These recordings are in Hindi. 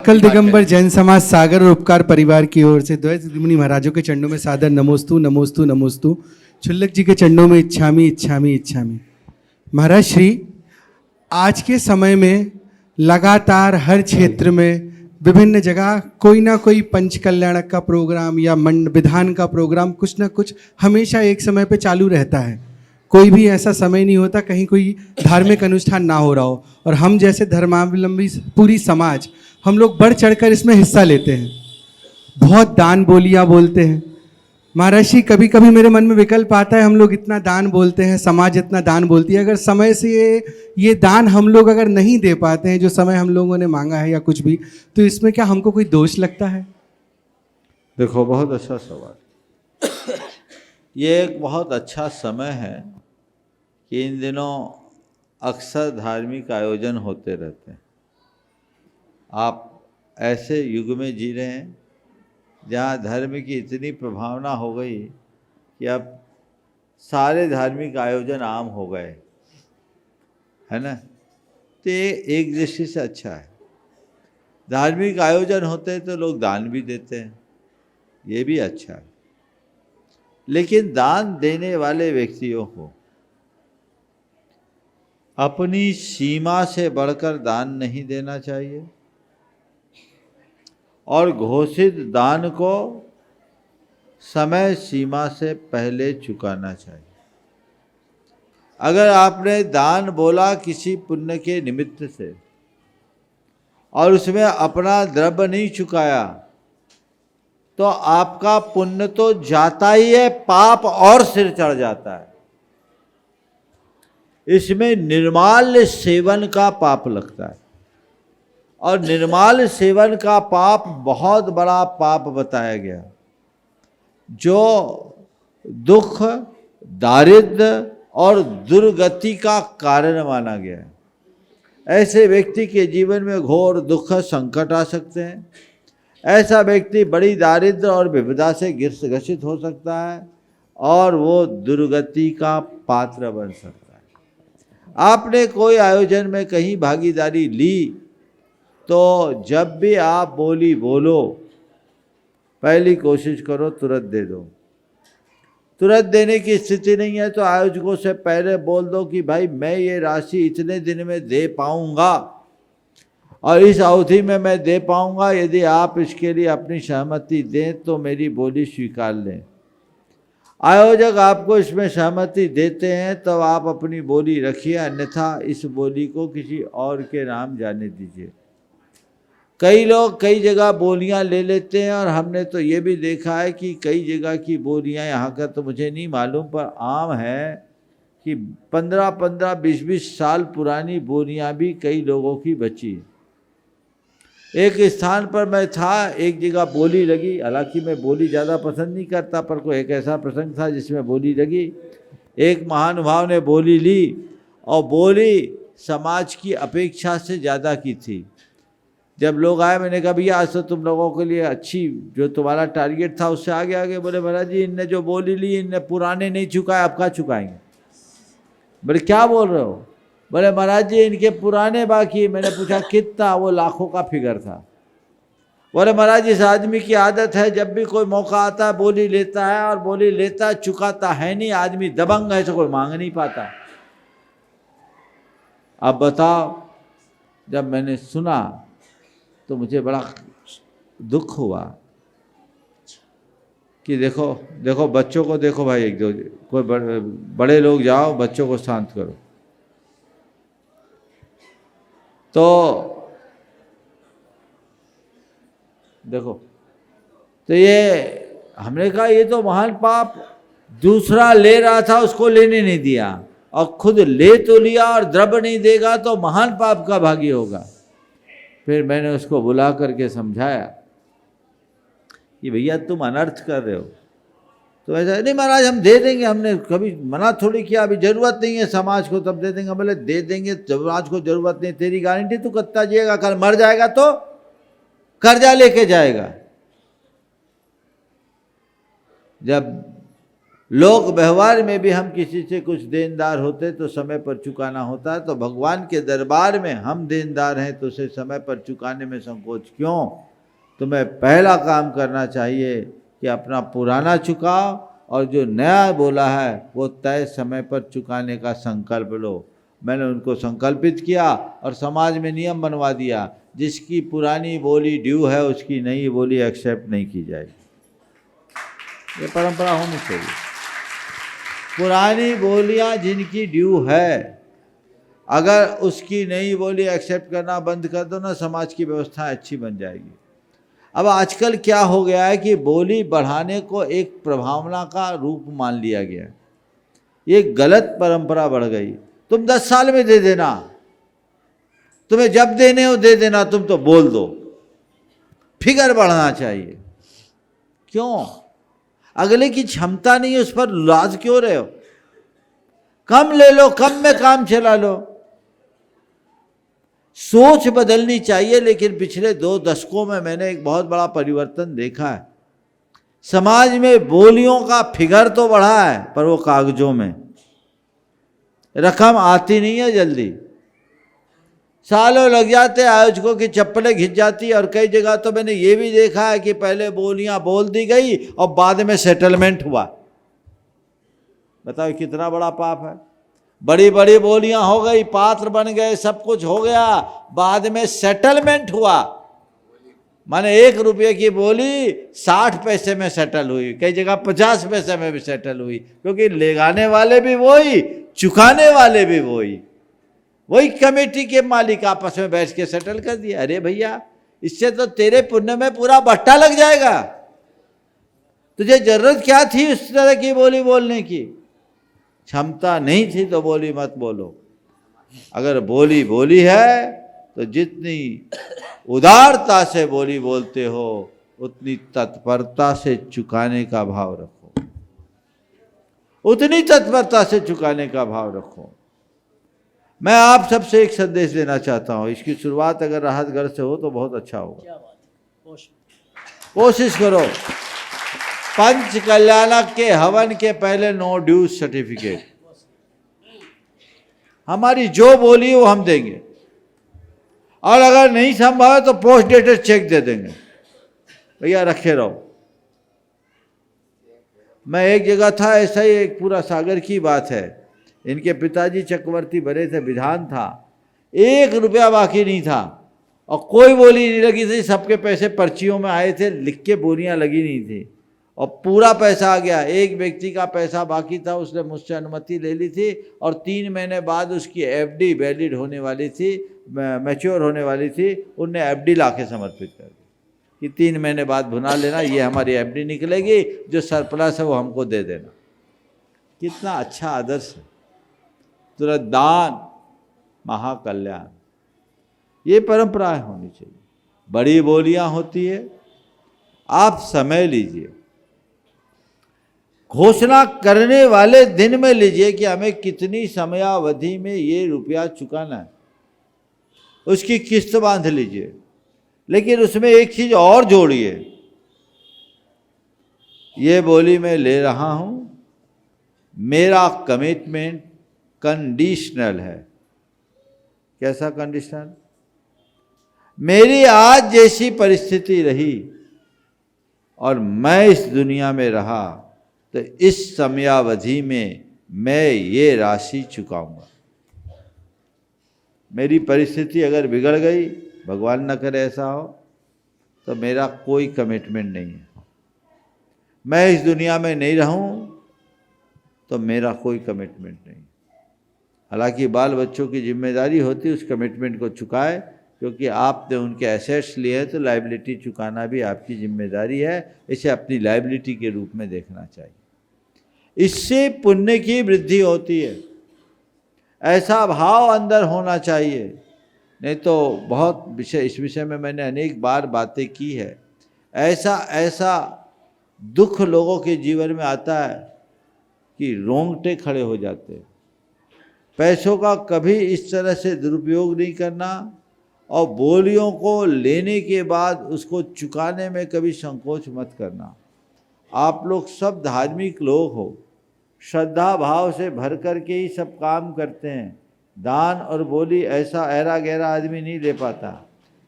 सकल दिगंबर जैन समाज सागर और उपकार परिवार की ओर से द्वैत मुनि महाराजों के चरणों में सादर नमोस्तु नमोस्तु नमोस्तु। क्षुल्लक जी के चरणों में इच्छामी इच्छामी इच्छामी। महाराज श्री, आज के समय में लगातार हर क्षेत्र में विभिन्न जगह कोई ना कोई पंच कल्याणक का प्रोग्राम या मंड विधान का प्रोग्राम कुछ ना कुछ हमेशा एक समय पे चालू रहता है। कोई भी ऐसा समय नहीं होता कहीं कोई धार्मिक अनुष्ठान ना हो रहा हो, और हम जैसे धर्मावलंबी पूरी समाज हम लोग बढ़ चढ़कर इसमें हिस्सा लेते हैं, बहुत दान बोलियाँ बोलते हैं। महाराज जी, कभी कभी मेरे मन में विकल्प आता है, हम लोग इतना दान बोलते हैं, समाज इतना दान बोलती है, अगर समय से ये दान हम लोग अगर नहीं दे पाते हैं जो समय हम लोगों ने मांगा है या कुछ भी, तो इसमें क्या हमको कोई दोष लगता है? देखो, बहुत अच्छा सवाल। ये एक बहुत अच्छा समय है कि इन दिनों अक्सर धार्मिक आयोजन होते रहते हैं। आप ऐसे युग में जी रहे हैं जहाँ धर्म की इतनी प्रभावना हो गई कि अब सारे धार्मिक आयोजन आम हो गए, है ना। तो ये एक दृष्टि से अच्छा है। धार्मिक आयोजन होते हैं तो लोग दान भी देते हैं, ये भी अच्छा है। लेकिन दान देने वाले व्यक्तियों को अपनी सीमा से बढ़कर दान नहीं देना चाहिए और घोषित दान को समय सीमा से पहले चुकाना चाहिए। अगर आपने दान बोला किसी पुण्य के निमित्त से और उसमें अपना द्रव्य नहीं चुकाया तो आपका पुण्य तो जाता ही है, पाप और सिर चढ़ जाता है। इसमें निर्माल्य सेवन का पाप लगता है और निर्माल्य सेवन का पाप बहुत बड़ा पाप बताया गया, जो दुख, दारिद्र्य और दुर्गति का कारण माना गया है। ऐसे व्यक्ति के जीवन में घोर दुख संकट आ सकते हैं। ऐसा व्यक्ति बड़ी दारिद्र्य और विपदा से ग्रसित हो सकता है और वो दुर्गति का पात्र बन सकता है। आपने कोई आयोजन में कहीं भागीदारी ली तो जब भी आप बोली बोलो, पहली कोशिश करो तुरंत दे दो। तुरंत देने की स्थिति नहीं है तो आयोजकों से पहले बोल दो कि भाई मैं ये राशि इतने दिन में दे पाऊंगा और इस अवधि में मैं दे पाऊंगा, यदि आप इसके लिए अपनी सहमति दें तो मेरी बोली स्वीकार लें। आयोजक आपको इसमें सहमति देते हैं तब तो आप अपनी बोली रखिए, अन्यथा इस बोली को किसी और के नाम जाने दीजिए। कई लोग कई जगह बोलियां ले लेते हैं और हमने तो ये भी देखा है कि कई जगह की बोलियां, यहाँ का तो मुझे नहीं मालूम पर आम है कि 15-15, 20-20 साल पुरानी बोलियां भी कई लोगों की बची। एक स्थान पर मैं था, एक जगह बोली लगी, हालांकि मैं बोली ज़्यादा पसंद नहीं करता, पर कोई एक ऐसा प्रसंग था जिसमें बोली लगी। एक महानुभाव ने बोली ली और बोली समाज की अपेक्षा से ज़्यादा की थी। जब लोग आए, मैंने कहा भैया आज तो तुम लोगों के लिए अच्छी, जो तुम्हारा टारगेट था उससे आगे आगे। बोले महाराज जी, इनने जो बोली ली, इनने पुराने नहीं चुकाए, अब क्या चुकाएंगे? बोले क्या बोल रहे हो? बोले महाराज जी इनके पुराने बाकी। मैंने पूछा कितना? वो लाखों का फिगर था। बोले महाराज जी, इस आदमी की आदत है जब भी कोई मौका आता है बोली लेता है और बोली लेता चुकाता है नहीं। आदमी दबंग है तो कोई मांग नहीं पाता। अब बताओ, जब मैंने सुना तो मुझे बड़ा दुख हुआ कि देखो देखो बच्चों को देखो भाई, एक दो कोई बड़े लोग जाओ बच्चों को शांत करो। तो देखो, तो ये हमने कहा ये तो महान पाप। दूसरा ले रहा था उसको लेने नहीं दिया और खुद ले तो लिया और द्रव्य नहीं देगा तो महान पाप का भागी होगा। फिर मैंने उसको बुला करके समझाया कि भैया तुम अनर्थ कर रहे हो। तो ऐसा नहीं महाराज हम दे देंगे, हमने कभी मना थोड़ी किया, अभी ज़रूरत नहीं है समाज को तब दे देंगे। बोले दे देंगे, समाज को ज़रूरत नहीं, तेरी गारंटी तू कत्ता जिएगा, कल मर जाएगा तो कर्जा लेके जाएगा। जब लोक व्यवहार में भी हम किसी से कुछ देनदार होते तो समय पर चुकाना होता है, तो भगवान के दरबार में हम देनदार हैं तो उसे समय पर चुकाने में संकोच क्यों? तुम्हें पहला काम करना चाहिए कि अपना पुराना चुकाओ और जो नया बोला है वो तय समय पर चुकाने का संकल्प लो। मैंने उनको संकल्पित किया और समाज में नियम बनवा दिया, जिसकी पुरानी बोली ड्यू है उसकी नई बोली एक्सेप्ट नहीं की जाएगी। ये परंपरा होनी चाहिए। पुरानी बोलियां जिनकी ड्यू है, अगर उसकी नई बोली एक्सेप्ट करना बंद कर दो ना, समाज की व्यवस्था अच्छी बन जाएगी। अब आजकल क्या हो गया है कि बोली बढ़ाने को एक प्रभावना का रूप मान लिया गया है। ये गलत परंपरा बढ़ गई। तुम 10 साल में दे देना, तुम्हें जब देने हो दे देना, तुम तो बोल दो। फिगर बढ़ना चाहिए। क्यों? अगले की क्षमता नहीं है, उस पर लाज क्यों रहे हो? कम ले लो, कम में काम चला लो। सोच बदलनी चाहिए। लेकिन पिछले 2 दशकों में मैंने एक बहुत बड़ा परिवर्तन देखा है। समाज में बोलियों का फिगर तो बढ़ा है, पर वो कागजों में रकम आती नहीं है जल्दी। सालों लग जाते, आयोजकों की चप्पलें घिस जाती। और कई जगह तो मैंने ये भी देखा है कि पहले बोलियां बोल दी गई और बाद में सेटलमेंट हुआ। बताओ कितना बड़ा पाप है। बड़ी बड़ी बोलियां हो गई, पात्र बन गए, सब कुछ हो गया, बाद में सेटलमेंट हुआ। माने 1 रुपये की बोली 60 पैसे में सेटल हुई, कई जगह 50 पैसे में भी सेटल हुई, क्योंकि लेगाने वाले भी वही, चुकाने वाले भी वही कमेटी के मालिक आपस में बैठ के सेटल कर दिया। अरे भैया, इससे तो तेरे पुण्य में पूरा बट्टा लग जाएगा। तुझे जरूरत क्या थी उस तरह की बोली बोलने की? क्षमता नहीं थी तो बोली मत बोलो। अगर बोली बोली है तो जितनी उदारता से बोली बोलते हो उतनी तत्परता से चुकाने का भाव रखो, उतनी तत्परता से चुकाने का भाव रखो। मैं आप सबसे एक संदेश देना चाहता हूं। इसकी शुरुआत अगर राहतगढ़ से हो तो बहुत अच्छा होगा। कोशिश करो। पंच कल्याणक के हवन के पहले नो ड्यूज सर्टिफिकेट, हमारी जो बोली वो हम देंगे, और अगर नहीं संभव है तो पोस्ट डेटेड चेक दे देंगे। भैया रखे रहो। मैं एक जगह था, ऐसा ही एक पूरा सागर की बात है। इनके पिताजी चक्रवर्ती बने थे, विधान था, 1 रुपया बाकी नहीं था और कोई बोली नहीं लगी थी। सबके पैसे पर्चियों में आए थे, लिख के बोलियां लगी नहीं थी और पूरा पैसा आ गया। एक व्यक्ति का पैसा बाकी था, उसने मुझसे अनुमति ले ली थी और 3 महीने बाद उसकी एफडी वैलिड होने वाली थी, मैच्योर होने वाली थी। उनने एफडी ला के समर्पित कर दी कि 3 महीने बाद भुना लेना, ये हमारी एफडी निकलेगी, जो सरप्लस है वो हमको दे देना। कितना अच्छा आदर्श है। तुरंत दान महाकल्याण, ये परंपराएं होनी चाहिए। बड़ी बोलियां होती है, आप समय लीजिए। घोषणा करने वाले दिन में लीजिए कि हमें कितनी समयावधि में ये रुपया चुकाना है, उसकी किस्त बांध लीजिए। लेकिन उसमें एक चीज और जोड़िए, ये बोली मैं ले रहा हूं, मेरा कमिटमेंट कंडीशनल है। कैसा कंडीशनल? मेरी आज जैसी परिस्थिति रही और मैं इस दुनिया में रहा तो इस समयावधि में मैं ये राशि चुकाऊंगा। मेरी परिस्थिति अगर बिगड़ गई, भगवान न करे ऐसा हो, तो मेरा कोई कमिटमेंट नहीं है। मैं इस दुनिया में नहीं रहूं तो मेरा कोई कमिटमेंट नहीं। हालांकि बाल बच्चों की जिम्मेदारी होती है उस कमिटमेंट को चुकाए, क्योंकि आपने उनके एसेट्स लिए हैं तो लायबिलिटी चुकाना भी आपकी जिम्मेदारी है। इसे अपनी लायबिलिटी के रूप में देखना चाहिए। इससे पुण्य की वृद्धि होती है। ऐसा भाव अंदर होना चाहिए। नहीं तो बहुत विषय, इस विषय में मैंने अनेक बार बातें की है। ऐसा दुख लोगों के जीवन में आता है कि रोंगटे खड़े हो जाते हैं। पैसों का कभी इस तरह से दुरुपयोग नहीं करना और बोलियों को लेने के बाद उसको चुकाने में कभी संकोच मत करना। आप लोग सब धार्मिक लोग हो, श्रद्धा भाव से भर कर के ही सब काम करते हैं। दान और बोली ऐसा ऐरा गहरा आदमी नहीं दे पाता।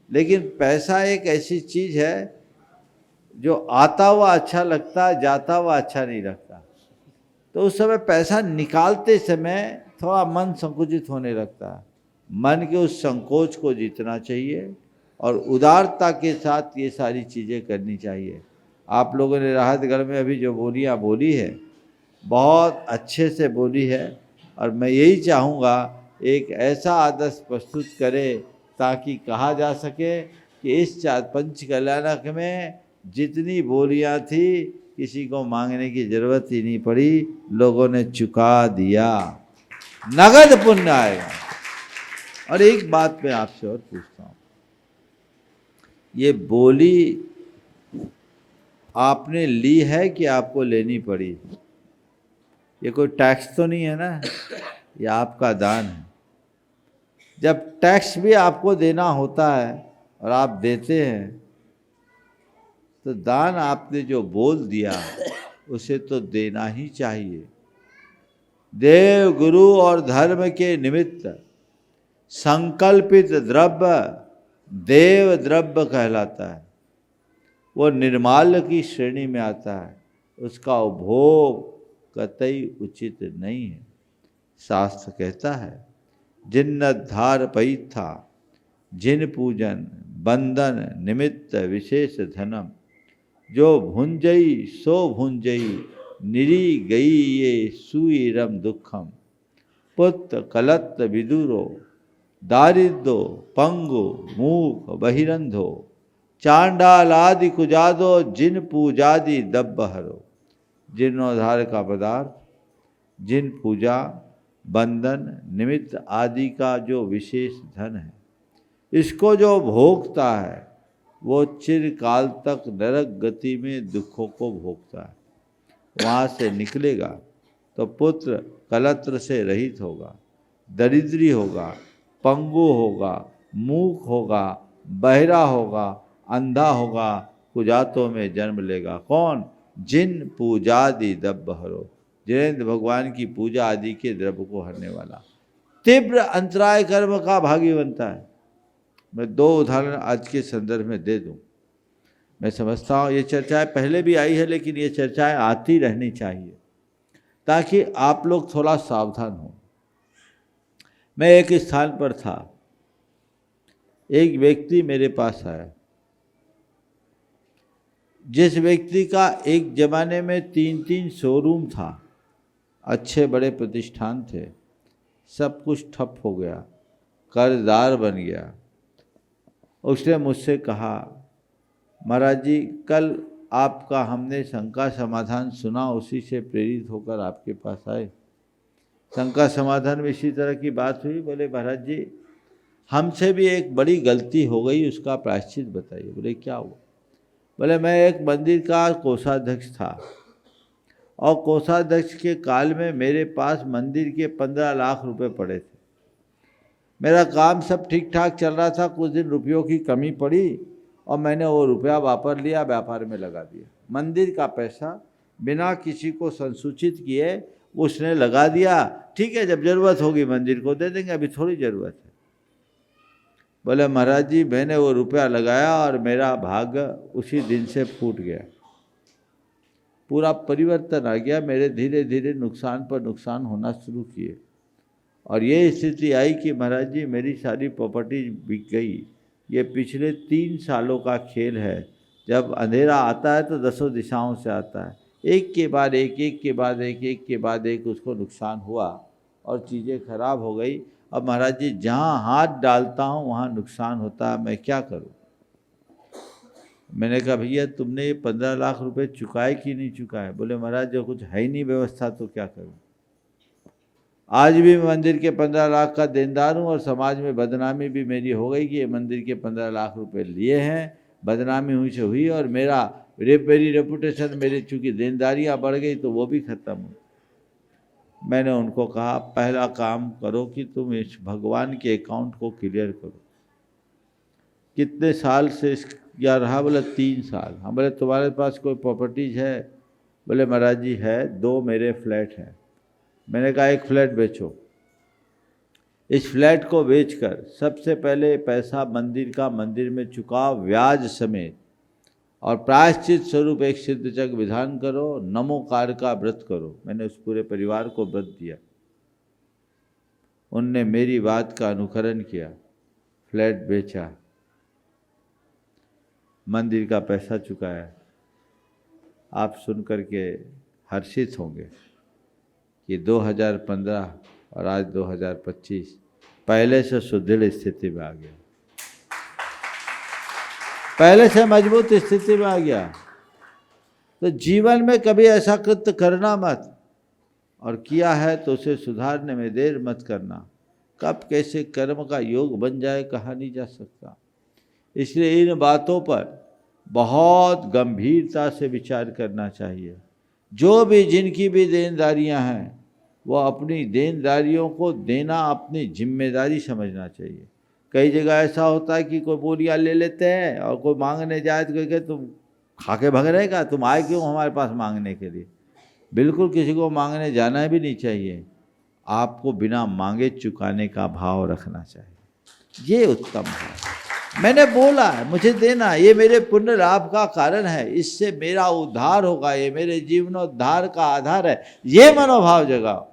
लेकिन पैसा एक ऐसी चीज़ है जो आता हुआ अच्छा लगता है, जाता हुआ अच्छा नहीं लगता। तो उस समय पैसा निकालते समय थोड़ा मन संकुचित होने लगता है। मन के उस संकोच को जीतना चाहिए और उदारता के साथ ये सारी चीज़ें करनी चाहिए। आप लोगों ने राहतगढ़ में अभी जो बोलियाँ बोली है, बहुत अच्छे से बोली है। और मैं यही चाहूँगा एक ऐसा आदर्श प्रस्तुत करें ताकि कहा जा सके कि इस पंच कल्याणक में जितनी बोलियाँ थी किसी को मांगने की जरूरत ही नहीं पड़ी, लोगों ने चुका दिया, नगद पुण्य आएगा। और एक बात मैं आपसे और पूछता हूँ, ये बोली आपने ली है कि आपको लेनी पड़ी? ये कोई टैक्स तो नहीं है ना, ये आपका दान है। जब टैक्स भी आपको देना होता है और आप देते हैं, तो दान आपने जो बोल दिया उसे तो देना ही चाहिए। देव गुरु और धर्म के निमित्त संकल्पित द्रव्य देव द्रव्य कहलाता है। वो निर्माल्य की श्रेणी में आता है, उसका उपभोग कतई उचित नहीं है। शास्त्र कहता है, जिन्न धार पैथा जिन पूजन बंधन निमित्त विशेष धनम, जो भुंजई सो भुंजई निरी गई ये सुईरम दुखम, पुत्र कलत विदुरो दारिद्रो पंगु मूक बहिरंधो, चांडालादि कुजादो जिन पूजादि दब्बहरो। जीर्णोद्धार का पदार्थ, जिन पूजा बंधन निमित्त आदि का जो विशेष धन है, इसको जो भोगता है वो चिरकाल तक नरक गति में दुखों को भोगता है। वहाँ से निकलेगा तो पुत्र कलत्र से रहित होगा, दरिद्री होगा, पंगु होगा, मूक होगा, बहरा होगा, अंधा होगा, कुजातों में जन्म लेगा। कौन? जिन पूजादि दब्बहरो, जिनेंद्र भगवान की पूजा आदि के द्रव्य को हरने वाला। तीव्र अंतराय कर्म का भागी बनता है। मैं 2 उदाहरण आज के संदर्भ में दे दूं। मैं समझता हूँ ये चर्चाएं पहले भी आई है, लेकिन ये चर्चाएं आती रहनी चाहिए ताकि आप लोग थोड़ा सावधान हो। मैं एक स्थान पर था, एक व्यक्ति मेरे पास आया, जिस व्यक्ति का एक ज़माने में 3-3 शोरूम था, अच्छे बड़े प्रतिष्ठान थे, सब कुछ ठप हो गया, कर्जदार बन गया। उसने मुझसे कहा, महाराज जी कल आपका हमने शंका समाधान सुना, उसी से प्रेरित होकर आपके पास आए। शंका समाधान में इसी तरह की बात हुई। बोले महाराज जी हमसे भी एक बड़ी गलती हो गई, उसका प्रायश्चित बताइए। बोले क्या हुआ? बोले मैं एक मंदिर का कोषाध्यक्ष था और कोषाध्यक्ष के काल में मेरे पास मंदिर के 15 लाख रुपए पड़े थे। मेरा काम सब ठीक ठाक चल रहा था, कुछ दिन रुपयों की कमी पड़ी और मैंने वो रुपया वापर लिया, व्यापार में लगा दिया। मंदिर का पैसा बिना किसी को संसूचित किए उसने लगा दिया। ठीक है, जब ज़रूरत होगी मंदिर को दे देंगे, अभी थोड़ी ज़रूरत है। बोले महाराज जी मैंने वो रुपया लगाया और मेरा भाग्य उसी दिन से फूट गया, पूरा परिवर्तन आ गया। मेरे धीरे धीरे नुकसान पर नुकसान होना शुरू किए और ये स्थिति आई कि महाराज जी मेरी सारी प्रॉपर्टी बिक गई। ये पिछले 3 सालों का खेल है। जब अंधेरा आता है तो 10 दिशाओं से आता है, एक के बाद एक, एक के बाद एक, एक के बाद एक उसको नुकसान हुआ और चीज़ें खराब हो गई। अब महाराज जी जहाँ हाथ डालता हूँ वहाँ नुकसान होता है, मैं क्या करूँ? मैंने कहा भैया तुमने ये 15 लाख रुपए चुकाए कि नहीं चुकाए? बोले महाराज जो कुछ है ही नहीं व्यवस्था तो क्या करूँ। आज भी मंदिर के 15 लाख का देनदार हूँ और समाज में बदनामी भी मेरी हो गई कि ये मंदिर के 15 लाख रुपए लिए हैं, बदनामी हुई से हुई और मेरी रेपुटेशन, मेरी चूँकि देनदारियाँ बढ़ गई तो वो भी ख़त्म हुई। मैंने उनको कहा पहला काम करो कि तुम इस भगवान के अकाउंट को क्लियर करो। कितने साल से या रहा? बोले 3 साल। हम बोले तुम्हारे पास कोई प्रॉपर्टीज है? बोले महाराज जी है, 2 मेरे फ्लैट हैं। मैंने कहा एक फ्लैट बेचो। इस फ्लैट को बेचकर सबसे पहले पैसा मंदिर का मंदिर में चुकाओ ब्याज समेत, और प्रायश्चित स्वरूप एक सिद्धचक विधान करो, नमोकार का व्रत करो। मैंने उस पूरे परिवार को व्रत दिया। उनने मेरी बात का अनुकरण किया, फ्लैट बेचा, मंदिर का पैसा चुकाया। आप सुन कर के हर्षित होंगे कि 2015 और आज 2025 पहले से सुदृढ़ स्थिति में आ गया, पहले से मजबूत स्थिति में आ गया। तो जीवन में कभी ऐसा कृत्य करना मत, और किया है तो उसे सुधारने में देर मत करना। कब कैसे कर्म का योग बन जाए कहा नहीं जा सकता। इसलिए इन बातों पर बहुत गंभीरता से विचार करना चाहिए। जो भी जिनकी भी देनदारियां हैं वो अपनी देनदारियों को देना अपनी जिम्मेदारी समझना चाहिए। कई जगह ऐसा होता है कि कोई बोलियाँ ले लेते हैं और कोई मांगने जाए तो कहे तुम खा के भग रहेगा, तुम आए क्यों हमारे पास मांगने के लिए। बिल्कुल किसी को मांगने जाना भी नहीं चाहिए। आपको बिना मांगे चुकाने का भाव रखना चाहिए, ये उत्तम है। मैंने बोला है मुझे देना, ये मेरे पुण्य लाभ का कारण है, इससे मेरा उद्धार होगा, ये मेरे जीवनोद्धार का आधार है, ये मनोभाव जगाओ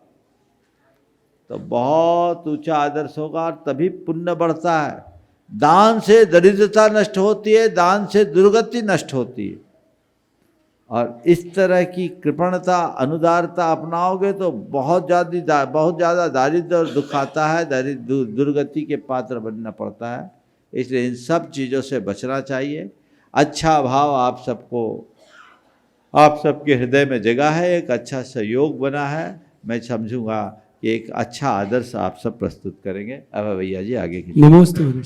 तो बहुत ऊंचा आदर्श होगा और तभी पुण्य बढ़ता है। दान से दरिद्रता नष्ट होती है, दान से दुर्गति नष्ट होती है। और इस तरह की कृपणता अनुदारता अपनाओगे तो बहुत ज़्यादा दारिद्र्य और दुख आता है, दुर्गति के पात्र बनना पड़ता है। इसलिए इन सब चीज़ों से बचना चाहिए। अच्छा भाव आप सबके हृदय में जगा है, एक अच्छा सहयोग बना है। मैं समझूंगा कि एक अच्छा आदर्श आप सब प्रस्तुत करेंगे। अब भैया जी आगे की नमोस्तु।